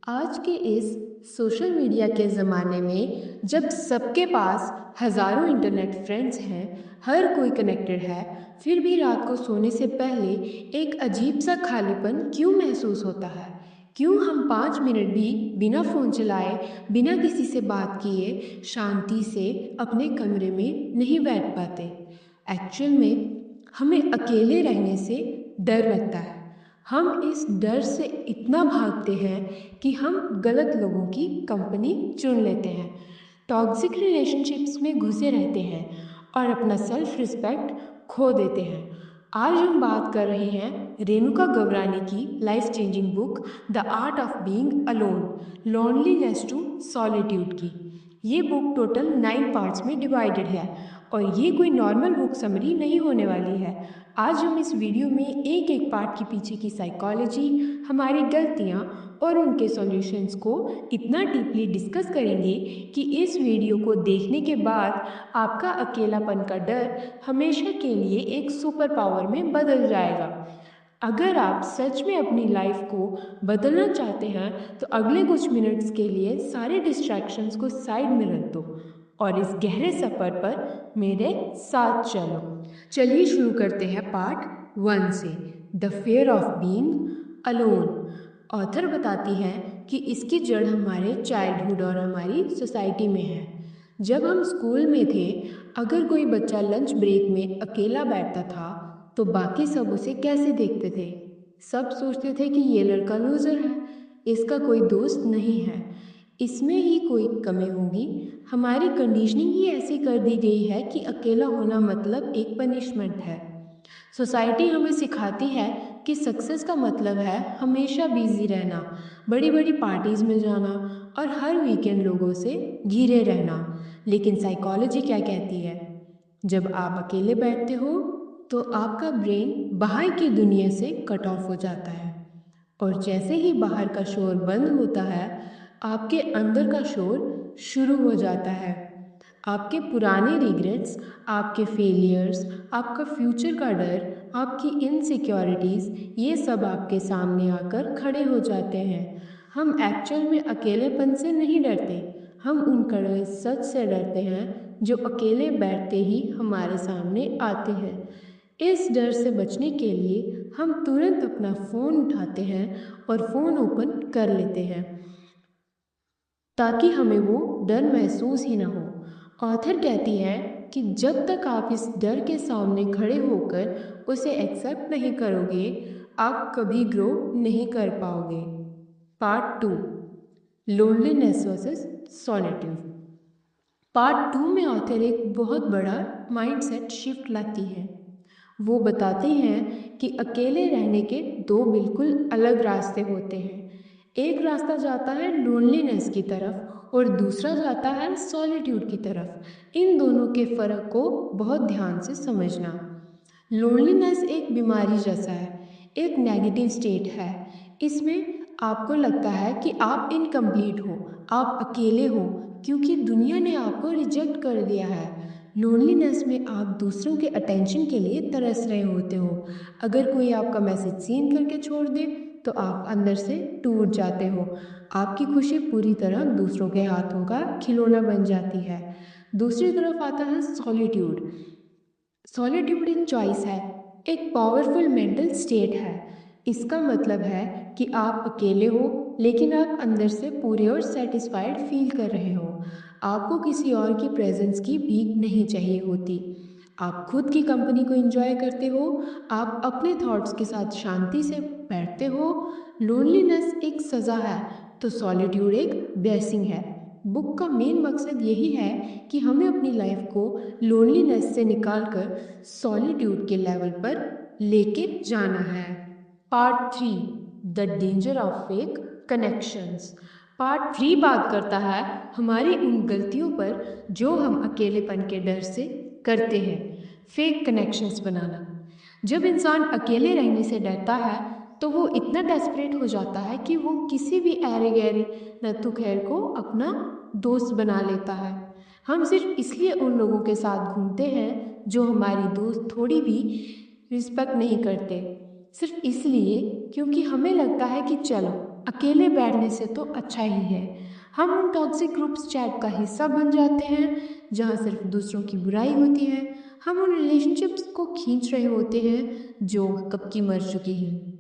आज के इस सोशल मीडिया के ज़माने में जब सबके पास हज़ारों इंटरनेट फ्रेंड्स हैं, हर कोई कनेक्टेड है, फिर भी रात को सोने से पहले एक अजीब सा खालीपन क्यों महसूस होता है? क्यों हम 5 मिनट भी बिना फ़ोन चलाए, बिना किसी से बात किए, शांति से अपने कमरे में नहीं बैठ पाते? एक्चुअल में हमें अकेले रहने से डर लगता है। हम इस डर से इतना भागते हैं कि हम गलत लोगों की कंपनी चुन लेते हैं, टॉक्सिक रिलेशनशिप्स में घुसे रहते हैं और अपना सेल्फ रिस्पेक्ट खो देते हैं। आज हम बात कर रहे हैं रेणुका गवरानी की life changing book the art of being alone, loneliness to solitude की। ये बुक टोटल 9 पार्ट्स में डिवाइडेड है और ये कोई नॉर्मल बुक समरी नहीं होने वाली है। आज हम इस वीडियो में एक एक पार्ट के पीछे की साइकोलॉजी, हमारी गलतियाँ और उनके सॉल्यूशंस को इतना डीपली डिस्कस करेंगे कि इस वीडियो को देखने के बाद आपका अकेलापन का डर हमेशा के लिए एक सुपर पावर में बदल जाएगा। अगर आप सच में अपनी लाइफ को बदलना चाहते हैं तो अगले कुछ मिनट्स के लिए सारे डिस्ट्रैक्शंस को साइड में रख दो और इस गहरे सफ़र पर मेरे साथ चलो। चलिए शुरू करते हैं पार्ट 1 से, the fair of being alone. Author बताती है कि इसकी जड़ हमारे चाइल्डहुड और हमारी सोसाइटी में है। जब हम स्कूल में थे, अगर कोई बच्चा लंच ब्रेक में अकेला बैठता था तो बाकी सब उसे कैसे देखते थे? सब सोचते थे कि ये लड़का लूज़र है, इसका कोई दोस्त नहीं है, इसमें ही कोई कमी होगी। हमारी कंडीशनिंग ही ऐसी कर दी गई है कि अकेला होना मतलब एक पनिशमेंट है। सोसाइटी हमें सिखाती है कि सक्सेस का मतलब है हमेशा बिजी रहना, बड़ी बड़ी पार्टीज में जाना और हर वीकेंड लोगों से घिरे रहना। लेकिन साइकोलॉजी क्या कहती है? जब आप अकेले बैठते हो तो आपका ब्रेन बाहर की दुनिया से कट ऑफ हो जाता है और जैसे ही बाहर का शोर बंद होता है, आपके अंदर का शोर शुरू हो जाता है। आपके पुराने रिग्रेट्स, आपके फेलियर्स, आपका फ्यूचर का डर, आपकी इनसिक्योरिटीज़, ये सब आपके सामने आकर खड़े हो जाते हैं। हम एक्चुअल में अकेलेपन से नहीं डरते, हम उन कड़वे सच से डरते हैं जो अकेले बैठते ही हमारे सामने आते हैं। इस डर से बचने के लिए हम तुरंत अपना फ़ोन उठाते हैं और फ़ोन ओपन कर लेते हैं ताकि हमें वो डर महसूस ही ना हो। ऑथर कहती है कि जब तक आप इस डर के सामने खड़े होकर उसे एक्सेप्ट नहीं करोगे, आप कभी ग्रो नहीं कर पाओगे। Part 2, loneliness versus solitude. Part 2 में ऑथर एक बहुत बड़ा माइंडसेट शिफ्ट लाती है। वो बताते हैं कि अकेले रहने के दो बिल्कुल अलग रास्ते होते हैं। एक रास्ता जाता है लोनलीनेस की तरफ और दूसरा जाता है सॉलिट्यूड की तरफ। इन दोनों के फ़र्क को बहुत ध्यान से समझना। लोनलीनेस एक बीमारी जैसा है, एक नेगेटिव स्टेट है। इसमें आपको लगता है कि आप इनकम्प्लीट हो, आप अकेले हो क्योंकि दुनिया ने आपको रिजेक्ट कर दिया है। लोनलीनेस में आप दूसरों के अटेंशन के लिए तरस रहे होते हो। अगर कोई आपका मैसेज सीन करके छोड़ दे तो आप अंदर से टूट जाते हो। आपकी खुशी पूरी तरह दूसरों के हाथों का खिलौना बन जाती है। दूसरी तरफ आता है सॉलिट्यूड। सॉलिट्यूड एक चॉइस है, एक पावरफुल मेंटल स्टेट है। इसका मतलब है कि आप अकेले हो लेकिन आप अंदर से पूरे और सेटिस्फाइड फील कर रहे हो। आपको किसी और की प्रेजेंस की भीख नहीं चाहिए होती। आप खुद की कंपनी को एंजॉय करते हो, आप अपने थॉट्स के साथ शांति से बैठते हो। लोनलीनेस एक सज़ा है तो सॉलिट्यूड एक ब्लेसिंग है। बुक का मेन मकसद यही है कि हमें अपनी लाइफ को लोनलीनेस से निकालकर सॉलिट्यूड के लेवल पर लेके जाना है। Part 3, the danger of fake connections. Part 3 बात करता है हमारी उन गलतियों पर जो हम अकेलेपन के डर से करते हैं। फेक कनेक्शंस बनाना। जब इंसान अकेले रहने से डरता है तो वो इतना डेस्परेट हो जाता है कि वो किसी भी ऐरे गैरे नत्थु खैर को अपना दोस्त बना लेता है। हम सिर्फ इसलिए उन लोगों के साथ घूमते हैं जो हमारी दोस्त थोड़ी भी रिस्पेक्ट नहीं करते, सिर्फ इसलिए क्योंकि हमें लगता है कि चलो अकेले बैठने से तो अच्छा ही है। हम उन टॉक्सिक ग्रुप्स चैट का हिस्सा बन जाते हैं जहाँ सिर्फ दूसरों की बुराई होती है। हम उन रिलेशनशिप्स को खींच रहे होते हैं जो कब की मर चुकी हैं।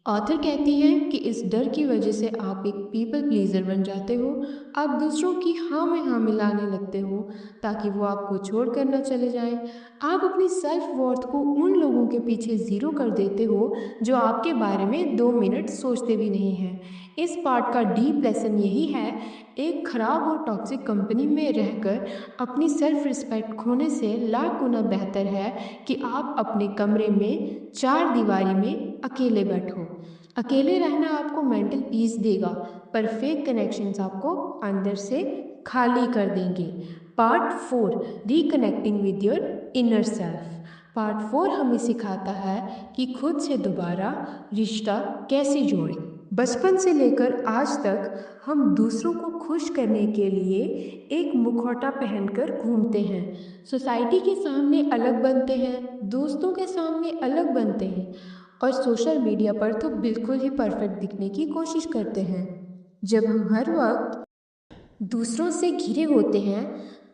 ऑथर कहती हैं कि इस डर की वजह से आप एक पीपल प्लीजर बन जाते हो। आप दूसरों की हाँ में हाँ मिलाने लगते हो ताकि वो आपको छोड़कर न चले जाएं। आप अपनी सेल्फ वर्थ को उन लोगों के पीछे ज़ीरो कर देते हो जो आपके बारे में 2 मिनट सोचते भी नहीं हैं। इस पार्ट का डीप लेसन यही है, एक खराब और टॉक्सिक कंपनी में रहकर अपनी सेल्फ रिस्पेक्ट खोने से लाख गुना बेहतर है कि आप अपने कमरे में 4 दीवारी में अकेले बैठो। अकेले रहना आपको मेंटल पीस देगा, पर फेक कनेक्शंस आपको अंदर से खाली कर देंगे। Part 4, reconnecting with your inner self. Part 4 हमें सिखाता है कि खुद से दोबारा रिश्ता कैसे जोड़ें। बचपन से लेकर आज तक हम दूसरों को खुश करने के लिए एक मुखौटा पहनकर घूमते हैं। सोसाइटी के सामने अलग बनते हैं, दोस्तों के सामने अलग बनते हैं और सोशल मीडिया पर तो बिल्कुल ही परफेक्ट दिखने की कोशिश करते हैं। जब हम हर वक्त दूसरों से घिरे होते हैं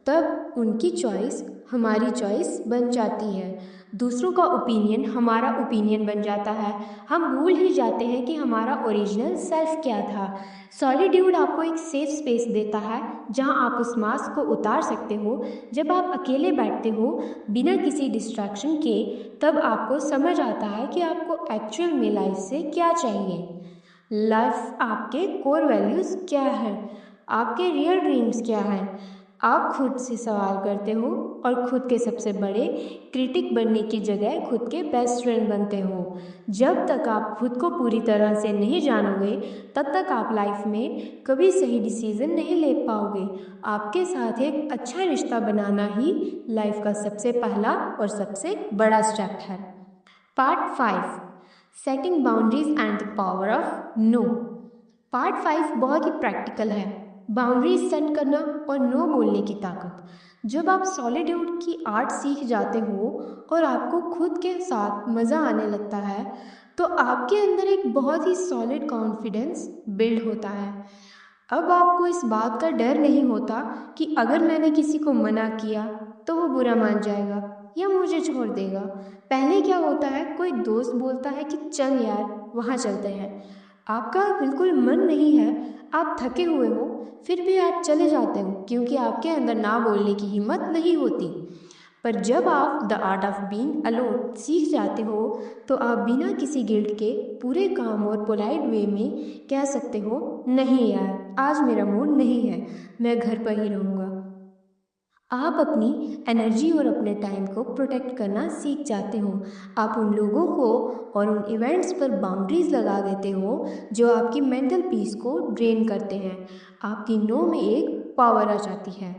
तब उनकी चॉइस हमारी चॉइस बन जाती है। दूसरों का ओपिनियन हमारा ओपिनियन बन जाता है। हम भूल ही जाते हैं कि हमारा ओरिजिनल सेल्फ क्या था। सॉलिट्यूड आपको एक सेफ स्पेस देता है जहां आप उस मास्क को उतार सकते हो। जब आप अकेले बैठते हो बिना किसी डिस्ट्रैक्शन के, तब आपको समझ आता है कि आपको एक्चुअल में लाइफ से क्या चाहिए। लाइफ आपके कोर वैल्यूज़ क्या है, आपके रियल ड्रीम्स क्या हैं। आप खुद से सवाल करते हो और खुद के सबसे बड़े क्रिटिक बनने की जगह खुद के बेस्ट फ्रेंड बनते हो। जब तक आप खुद को पूरी तरह से नहीं जानोगे तब तक आप लाइफ में कभी सही डिसीजन नहीं ले पाओगे। आपके साथ एक अच्छा रिश्ता बनाना ही लाइफ का सबसे पहला और सबसे बड़ा स्टेप है। Part 5, setting boundaries and the power of no. Part 5 बहुत ही प्रैक्टिकल है, बाउंड्रीज सेट करना और नो बोलने की ताकत। जब आप सॉलिट्यूड की आर्ट सीख जाते हो और आपको खुद के साथ मज़ा आने लगता है तो आपके अंदर एक बहुत ही सॉलिड कॉन्फिडेंस बिल्ड होता है। अब आपको इस बात का डर नहीं होता कि अगर मैंने किसी को मना किया तो वो बुरा मान जाएगा या मुझे छोड़ देगा। पहले क्या होता है, कोई दोस्त बोलता है कि चल यार वहाँ चलते हैं, आपका बिल्कुल मन नहीं है, आप थके हुए हो, फिर भी आप चले जाते हो क्योंकि आपके अंदर ना बोलने की हिम्मत नहीं होती। पर जब आप the art of being alone सीख जाते हो तो आप बिना किसी गिल्ट के पूरे काम और पोलाइट वे में कह सकते हो, नहीं यार आज मेरा मूड नहीं है, मैं घर पर ही रहूँगा। आप अपनी एनर्जी और अपने टाइम को प्रोटेक्ट करना सीख जाते हो। आप उन लोगों को और उन इवेंट्स पर बाउंड्रीज लगा देते हो जो आपकी मेंटल पीस को ड्रेन करते हैं। आपकी नो में एक पावर आ जाती है।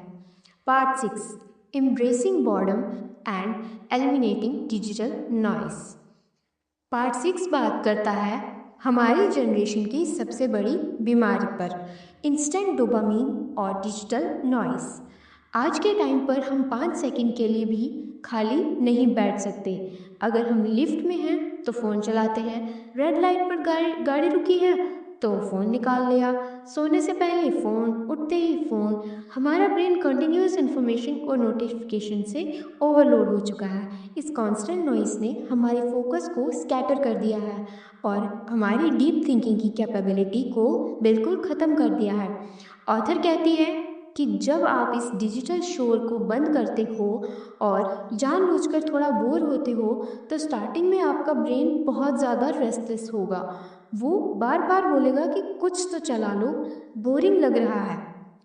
Part 6, embracing boredom and eliminating digital noise. Part 6 बात करता है हमारी जनरेशन की सबसे बड़ी बीमारी पर, इंस्टेंट डोपामीन और डिजिटल नॉइस। आज के टाइम पर हम 5 सेकंड के लिए भी खाली नहीं बैठ सकते। अगर हम लिफ्ट में हैं तो फ़ोन चलाते हैं, रेड लाइट पर गाड़ी रुकी है तो फ़ोन निकाल लिया, सोने से पहले फ़ोन, उठते ही फ़ोन। हमारा ब्रेन कंटिन्यूस इन्फॉर्मेशन और नोटिफिकेशन से ओवरलोड हो चुका है। इस कांस्टेंट नॉइस ने हमारे फोकस को स्कैटर कर दिया है और हमारी डीप थिंकिंग की कैपेबिलिटी को बिल्कुल ख़त्म कर दिया है। ऑथर कहती है कि जब आप इस डिजिटल शोर को बंद करते हो और जानबूझकर थोड़ा बोर होते हो तो स्टार्टिंग में आपका ब्रेन बहुत ज़्यादा रेस्टलेस होगा। वो बार बार बोलेगा कि कुछ तो चला लो, बोरिंग लग रहा है।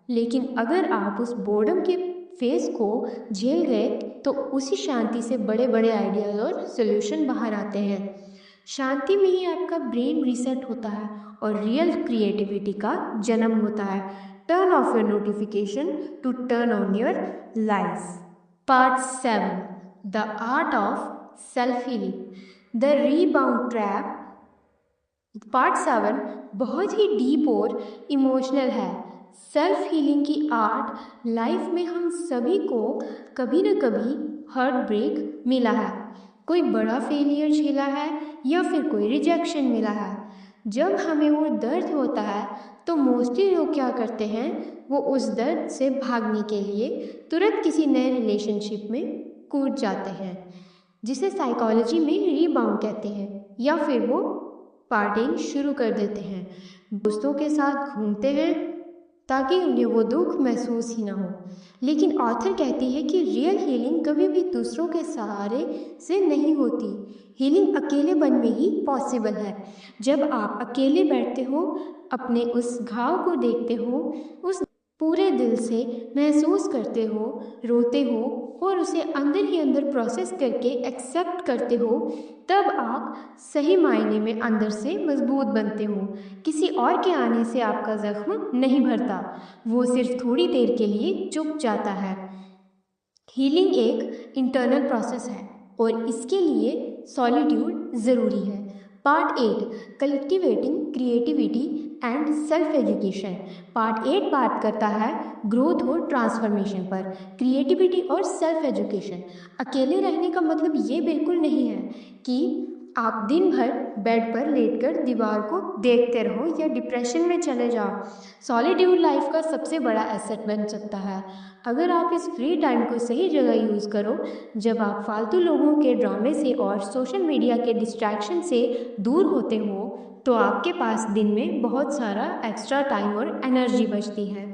लेकिन अगर आप उस बोर्डम के फेस को झेल गए तो उसी शांति से बड़े बड़े आइडियाज़ और सॉल्यूशन बाहर आते हैं। शांति में ही आपका ब्रेन रीसेट होता है और रियल क्रिएटिविटी का जन्म होता है। Turn off your notification to turn on your life. Part 7, the art of self healing, the rebound trap. Part 7 बहुत ही डीप और इमोशनल है। सेल्फ हीलिंग की आर्ट लाइफ में हम सभी को कभी न कभी हार्ट ब्रेक मिला है, कोई बड़ा फेलियर झेला है या फिर कोई रिजेक्शन मिला है। जब हमें वो दर्द होता है तो मोस्टली लोग क्या करते हैं, वो उस दर्द से भागने के लिए तुरंत किसी नए रिलेशनशिप में कूद जाते हैं, जिसे साइकोलॉजी में रीबाउंड कहते हैं, या फिर वो पार्टिंग शुरू कर देते हैं, दोस्तों के साथ घूमते हैं ताकि उन्हें वो दुख महसूस ही ना हो। लेकिन ऑथर कहती है कि रियल हीलिंग कभी भी दूसरों के सहारे से नहीं होती। हीलिंग अकेलेपन में ही पॉसिबल है। जब आप अकेले बैठते हो, अपने उस घाव को देखते हो, उस पूरे दिल से महसूस करते हो, रोते हो और उसे अंदर ही अंदर प्रोसेस करके एक्सेप्ट करते हो, तब आप सही मायने में अंदर से मजबूत बनते हो। किसी और के आने से आपका जख्म नहीं भरता, वो सिर्फ थोड़ी देर के लिए चुप जाता है। हीलिंग एक इंटरनल प्रोसेस है और इसके लिए सॉलिट्यूड ज़रूरी है। Part 8, cultivating creativity and self education. Part 8 बात करता है ग्रोथ और ट्रांसफॉर्मेशन पर, क्रिएटिविटी और सेल्फ एजुकेशन। अकेले रहने का मतलब ये बिल्कुल नहीं है कि आप दिन भर बेड पर लेटकर दीवार को देखते रहो या डिप्रेशन में चले जाओ। सॉलिट्यूड लाइफ का सबसे बड़ा एसेट बन सकता है अगर आप इस फ्री टाइम को सही जगह यूज़ करो। जब आप फालतू लोगों के ड्रामे से और सोशल मीडिया के डिस्ट्रैक्शन से दूर होते हो तो आपके पास दिन में बहुत सारा एक्स्ट्रा टाइम और एनर्जी बचती है।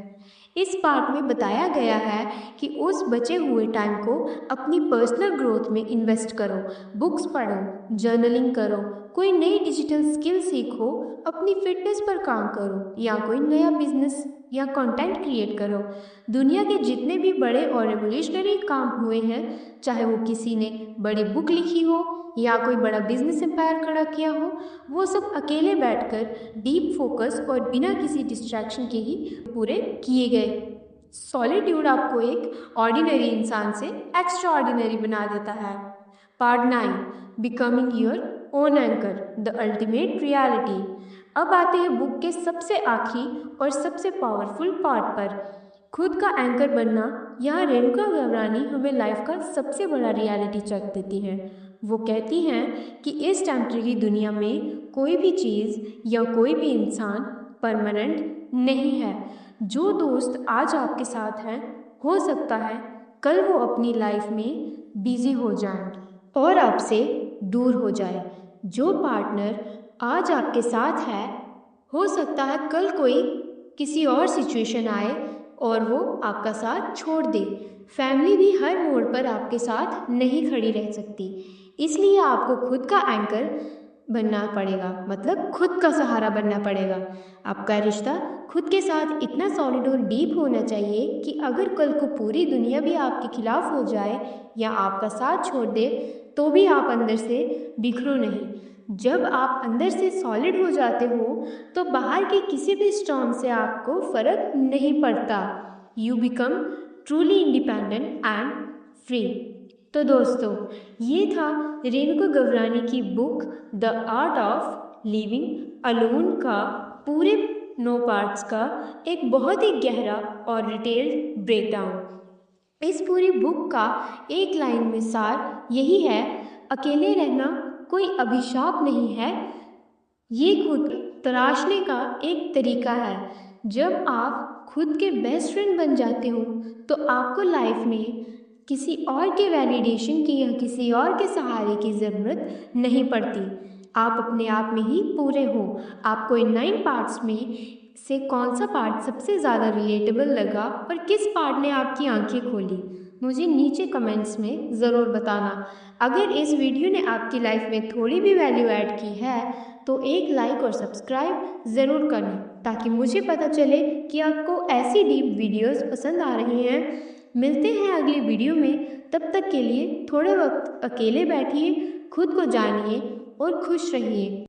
इस पार्ट में बताया गया है कि उस बचे हुए टाइम को अपनी पर्सनल ग्रोथ में इन्वेस्ट करो, बुक्स पढ़ो, जर्नलिंग करो, कोई नई डिजिटल स्किल सीखो, अपनी फिटनेस पर काम करो या कोई नया बिजनेस या कंटेंट क्रिएट करो। दुनिया के जितने भी बड़े और रेवोल्यूशनरी काम हुए हैं, चाहे वो किसी ने बड़ी बुक लिखी हो या कोई बड़ा बिजनेस एम्पायर खड़ा किया हो, वो सब अकेले बैठकर डीप फोकस और बिना किसी डिस्ट्रैक्शन के ही पूरे किए गए। सॉलिट्यूड आपको एक ऑर्डिनरी इंसान से एक्स्ट्रा ऑर्डिनरी बना देता है। Part 9, becoming your own anchor, the ultimate reality. अब आते हैं बुक के सबसे आखिरी और सबसे पावरफुल पार्ट पर, खुद का एंकर बनना। यहाँ रेणुका गवरानी हमें लाइफ का सबसे बड़ा रियलिटी चेक देती हैं। वो कहती हैं कि इस टेम्परेरी दुनिया में कोई भी चीज़ या कोई भी इंसान परमानेंट नहीं है। जो दोस्त आज आपके साथ हैं, हो सकता है कल वो अपनी लाइफ में बिजी हो जाएं और आपसे दूर हो जाए। जो पार्टनर आज आपके साथ है, हो सकता है कल कोई किसी और सिचुएशन आए और वो आपका साथ छोड़ दे। फैमिली भी हर मोड़ पर आपके साथ नहीं खड़ी रह सकती, इसलिए आपको खुद का एंकर बनना पड़ेगा, मतलब खुद का सहारा बनना पड़ेगा। आपका रिश्ता खुद के साथ इतना सॉलिड और डीप होना चाहिए कि अगर कल को पूरी दुनिया भी आपके खिलाफ हो जाए या आपका साथ छोड़ दे तो भी आप अंदर से बिखरो नहीं। जब आप अंदर से सॉलिड हो जाते हो तो बाहर के किसी भी स्टॉर्म से आपको फर्क नहीं पड़ता। You become truly independent and free. तो दोस्तों, ये था रेणुका गवरानी की book the art of living alone का पूरे 9 पार्ट्स का एक बहुत ही गहरा और डिटेल्ड ब्रेकडाउन। इस पूरी बुक का एक लाइन में सार यही है, अकेले रहना कोई अभिशाप नहीं है, ये खुद तराशने का एक तरीका है। जब आप खुद के बेस्ट फ्रेंड बन जाते हो तो आपको लाइफ में किसी और के वैलिडेशन की या किसी और के सहारे की ज़रूरत नहीं पड़ती। आप अपने आप में ही पूरे हो। आपको इन 9 पार्ट्स में से कौन सा पार्ट सबसे ज़्यादा रिलेटेबल लगा और किस पार्ट ने आपकी आंखें खोली, मुझे नीचे कमेंट्स में ज़रूर बताना। अगर इस वीडियो ने आपकी लाइफ में थोड़ी भी वैल्यू ऐड की है तो एक लाइक और सब्सक्राइब ज़रूर करना, ताकि मुझे पता चले कि आपको ऐसी डीप वीडियोस पसंद आ रही हैं। मिलते हैं अगली वीडियो में, तब तक के लिए थोड़े वक्त अकेले बैठिए, खुद को जानिए और खुश रहिए।